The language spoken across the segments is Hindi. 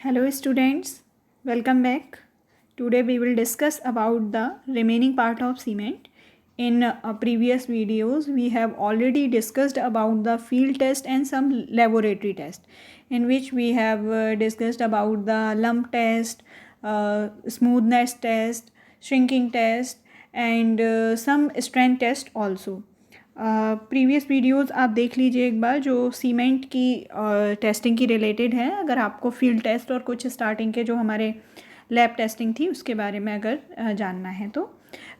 Hello students, welcome back. Today we will discuss about the remaining part of cement. In previous videos we have already discussed about the field test and some laboratory test, in which we have discussed about the lump test, smoothness test, shrinking test and some strength test also. Previous videos आप देख लीजिए एक बार, जो सीमेंट की टेस्टिंग की रिलेटेड है, अगर आपको फील्ड टेस्ट और कुछ स्टार्टिंग के जो हमारे लैब टेस्टिंग थी उसके बारे में अगर जानना है तो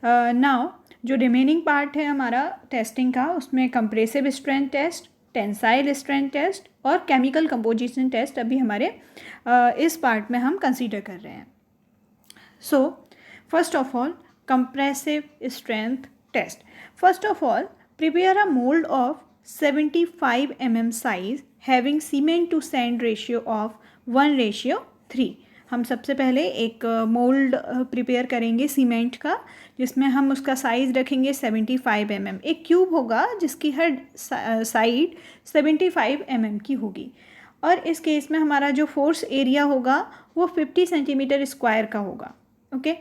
नाउ जो रिमेनिंग पार्ट है हमारा टेस्टिंग का, उसमें compressive strength test, tensile strength test और केमिकल कंपोजिशन टेस्ट अभी हमारे इस पार्ट में हम कंसीडर कर रहे हैं. So first of all compressive strength test. First of all prepare a mold of 75 mm size having cement to sand ratio of 1:3. हम सबसे पहले एक मोल्ड प्रिपेयर करेंगे सीमेंट का, जिसमें हम उसका साइज़ रखेंगे 75 mm. एक क्यूब होगा जिसकी हर साइड 75 mm की होगी, और इस केस में हमारा जो फोर्स एरिया होगा वो 50 सेंटीमीटर स्क्वायर का होगा. ओके,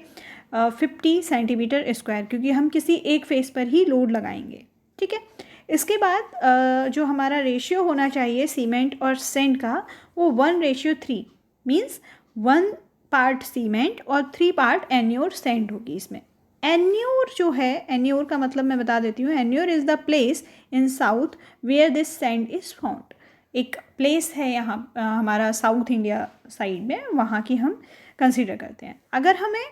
50 सेंटीमीटर स्क्वायर, क्योंकि हम किसी एक फेस पर ही लोड लगाएंगे. ठीक है. इसके बाद जो हमारा रेशियो होना चाहिए सीमेंट और सैंड का, वो 1:3 मीन्स 1 पार्ट सीमेंट और 3 पार्ट एन्योर सैंड होगी. इसमें एन्योर जो है, एन्योर का मतलब मैं बता देती हूँ. Ennore is the place in south where this sand is found. एक प्लेस है यहाँ हमारा साउथ इंडिया साइड में, वहाँ की हम कंसिडर करते हैं. अगर हमें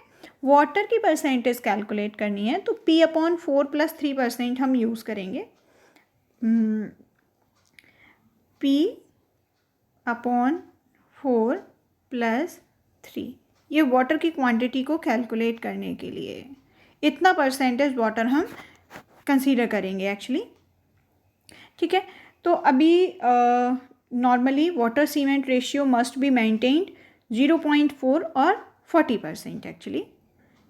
वाटर की परसेंटेज कैलकुलेट करनी है तो P/4 + 3% हम यूज़ करेंगे. P/4 + 3, ये वाटर की क्वांटिटी को कैलकुलेट करने के लिए इतना परसेंटेज वाटर हम कंसीडर करेंगे एक्चुअली. ठीक है. तो अभी normally water cement ratio must be maintained 0.4 और 40% एक्चुअली.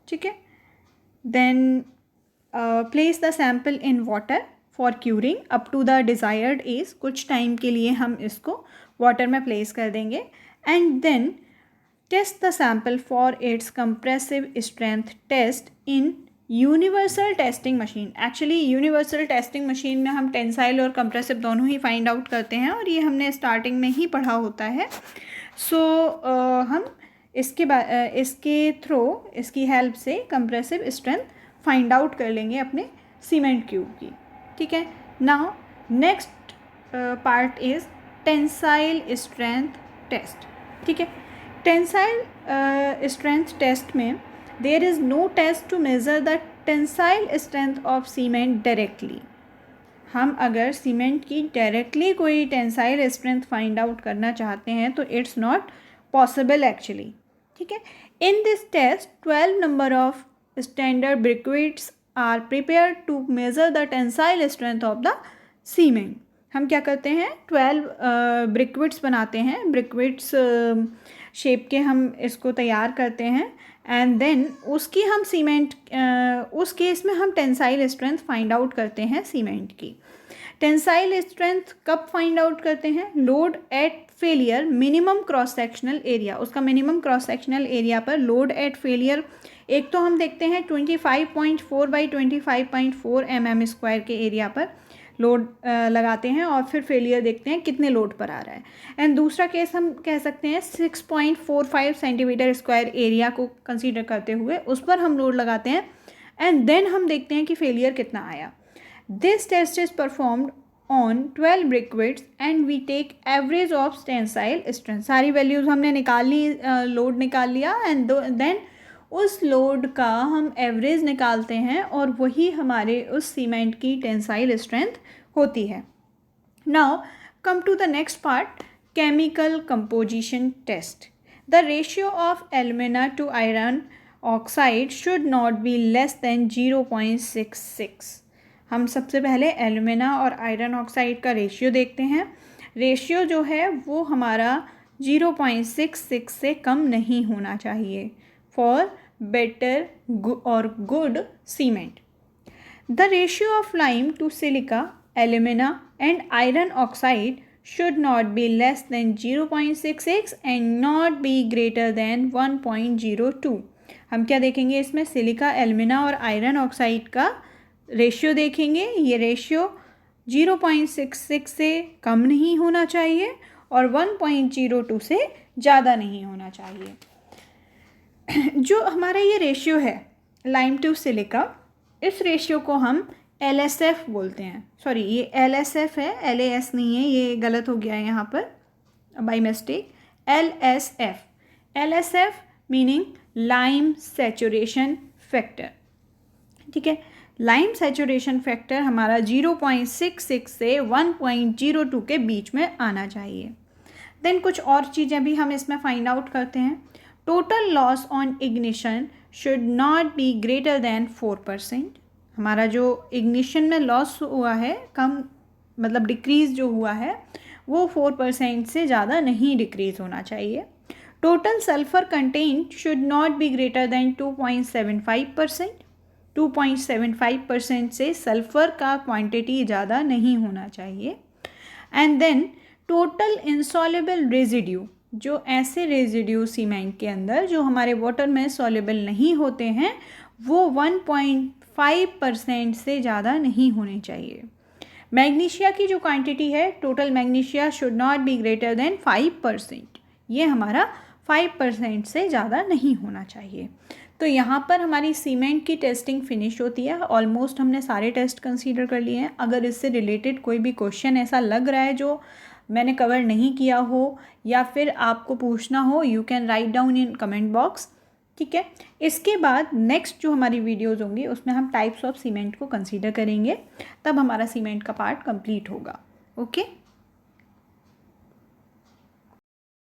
ठीक है. Then place the sample in water for curing up to the desired age. कुछ टाइम के लिए हम इसको वाटर में प्लेस कर देंगे. And then test the sample for its compressive strength test in universal testing machine. Actually universal testing machine में हम टेंसाइल और कंप्रेसिव दोनों ही फाइंड आउट करते हैं, और ये हमने स्टार्टिंग में ही पढ़ा होता है. सो हम इसके थ्रू, इसकी हेल्प से कंप्रेसिव स्ट्रेंथ फाइंड आउट कर लेंगे अपने सीमेंट क्यूब की. ठीक है. Now next part is tensile strength test. ठीक है. टेंसाइल स्ट्रेंथ टेस्ट में there is no test to measure the tensile strength of cement directly. हम अगर सीमेंट की डायरेक्टली कोई टेंसाइल स्ट्रेंथ फाइंड आउट करना चाहते हैं तो इट्स नॉट पॉसिबल एक्चुअली. ठीक है. In this test 12 number of standard briquettes are prepare to measure the tensile strength of the cement. हम क्या करते हैं, 12 ब्रिक्विट्स बनाते हैं. ब्रिक्विट्स शेप के हम इसको तैयार करते हैं, एंड देन उसकी हम सीमेंट, उस केस में हम टेंसाइल स्ट्रेंथ फाइंड आउट करते हैं सीमेंट की. टेंसाइल स्ट्रेंथ कब फाइंड आउट करते हैं? Load at failure minimum cross sectional area. उसका मिनिमम क्रॉस सेक्शनल एरिया पर लोड एट फेलियर, एक तो हम देखते हैं 25.4 बाई 25.4 mm² के एरिया पर लोड लगाते हैं, और फिर फेलियर देखते हैं कितने लोड पर आ रहा है. एंड दूसरा केस हम कह सकते हैं 6.45 सेंटीमीटर स्क्वायर एरिया को कंसीडर करते हुए उस पर हम लोड लगाते हैं, एंड देन हम देखते हैं कि फेलियर कितना आया. This test is performed on 12 briquettes and we take average of tensile strength. सारी वैल्यूज़ हमने निकाल ली, लोड निकाल लिया, एंड देन उस लोड का हम एवरेज निकालते हैं, और वही हमारे उस सीमेंट की टेंसाइल स्ट्रेंथ होती है. Now come to the next part, chemical composition test. The ratio of alumina to iron oxide should not be less than 0.66. हम सबसे पहले एल्यूमिना और आयरन ऑक्साइड का रेशियो देखते हैं. रेशियो जो है वो हमारा 0.66 से कम नहीं होना चाहिए फॉर बेटर और good cement. The ratio of lime to silica, alumina and iron oxide should not be less than 0.66 and not be greater than 1.02. हम क्या देखेंगे इसमें, सिलिका, एल्यूमिना और आयरन ऑक्साइड का रेशियो देखेंगे। ये रेशियो 0.66 से कम नहीं होना चाहिए और 1.02 से ज़्यादा नहीं होना चाहिए। जो हमारा ये रेशियो है लाइम टू सिलिका, इस रेशियो को हम LSF बोलते हैं। सॉरी, ये LSF है, LAS नहीं है, ये गलत हो गया है यहाँ पर by mistake. LSF meaning lime saturation factor. ठीक है, लाइम सैचुरेशन फैक्टर हमारा 0.66 से 1.02 के बीच में आना चाहिए। देन कुछ और चीज़ें भी हम इसमें फाइंड आउट करते हैं। Total loss on ignition should not be greater than 4%। हमारा जो इग्निशन में लॉस हुआ है, कम मतलब डिक्रीज़ जो हुआ है, वो 4% से ज़्यादा नहीं डिक्रीज़ होना चाहिए। Total sulphur content should not be greater than 2.75%। 2.75% से सल्फ़र का क्वांटिटी ज़्यादा नहीं होना चाहिए। And then total insoluble residue, जो ऐसे रेजिड्यू सीमेंट के अंदर जो हमारे वाटर में सॉल्युबल नहीं होते हैं, वो 1.5% से ज़्यादा नहीं होने चाहिए। मैग्नीशिया की जो क्वांटिटी है, total magnesia should not be greater than 5%। ये हमारा 5% से ज़्यादा नहीं होना चाहिए। तो यहाँ पर हमारी सीमेंट की टेस्टिंग फिनिश होती है। ऑलमोस्ट हमने सारे टेस्ट कंसीडर कर लिए हैं। अगर इससे रिलेटेड कोई भी क्वेश्चन ऐसा लग रहा है जो मैंने कवर नहीं किया हो या फिर आपको पूछना हो, you can write down in comment box. ठीक है, इसके बाद नेक्स्ट जो हमारी वीडियोज़ होंगी उसमें हम टाइप्स ऑफ सीमेंट को कंसीडर करेंगे, तब हमारा सीमेंट का पार्ट कंप्लीट होगा। ओके।